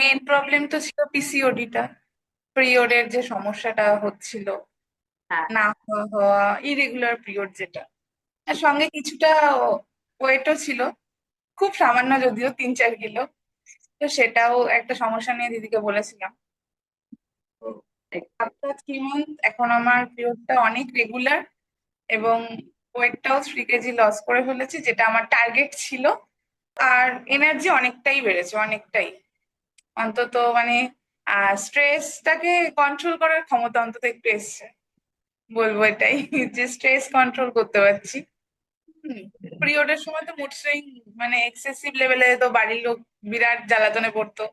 Main problem তো ছিল পিসিওডিটা, পিরিয়ডের যে সমস্যাটা হচ্ছিল, হ্যাঁ। না হওয়া হওয়া, ইরেগুলার পিরিয়ড যেটা, আর সঙ্গে কিছুটা ওয়েটও ছিল, খুব সামান্য যদিও 3-4 কিলো। তো সেটাও একটা সমস্যা নিয়ে দিদিকে বলেছিলাম। তো আফটার 3 মান্থ এখন আমার পিরিয়ডটা অনেক রেগুলার, এবং ওয়েটটাও 3 কেজি লস করে ফেলেছি, যেটা আমার টার্গেট ছিল। আর এনার্জি অনেকটাই বেড়েছে, অনেকটাই। অন্তত মানে স্ট্রেসটাকে কন্ট্রোল করার ক্ষমতা অন্তত একটু এসছে, বলবো এটাই। যে স্ট্রেস কন্ট্রোল করতে পারছি। পিরিয়ডের সময় তো মুড সুইং মানে এক্সেসিভ লেভেলে, তো বাড়ির লোক বিরাট জ্বালাতনে পড়তো।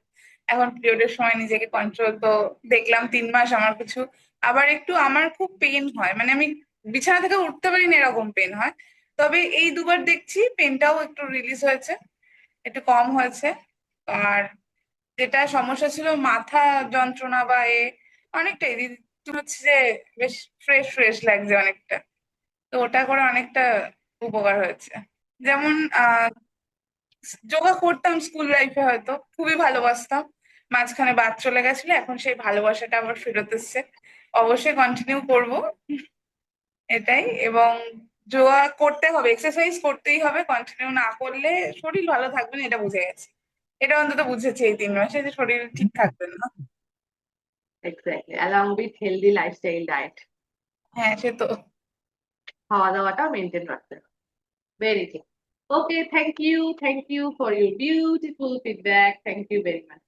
এখন পিরিয়ডের সময় নিজেকে কন্ট্রোল, তো দেখলাম 3 মাস আমার কিছু। আবার একটু আমার খুব পেন হয়, মানে আমি বিছানা থেকে উঠতে পারি না, এরকম পেন হয়। তবে এই দুবার দেখছি পেনটাও একটু রিলিজ হয়েছে, একটু কম হয়েছে। আর যেটা সমস্যা ছিল মাথা যন্ত্রণা বা অনেকটাই দিদি হচ্ছে যে বেশ ফ্রেশ ফ্রেশ লাগছে অনেকটা। তো ওটা করে অনেকটা উপকার হয়েছে। যেমন যোগা করতাম স্কুল লাইফে, হয়তো খুবই ভালোবাসতাম, মাঝখানে বাদ চলে গেছিল, এখন সেই ভালোবাসাটা আবার ফেরত এসেছে। অবশ্যই কন্টিনিউ করব এটাই। এবং যোগা করতে হবে, এক্সারসাইজ করতেই হবে, কন্টিনিউ না করলে শরীর ভালো থাকবে না, এটা বুঝে গেছি। এটা অন্তত বুঝেছি এই 3 মাসে, যে শরীর ঠিক থাকবে না। Exactly, along with healthy lifestyle diet. হ্যাঁ, সে তো। খাওয়া দাওয়াটা মেনটেন রাখতে হবে। ভেরি ঠিক। Okay, thank you for your beautiful feedback, thank you very much.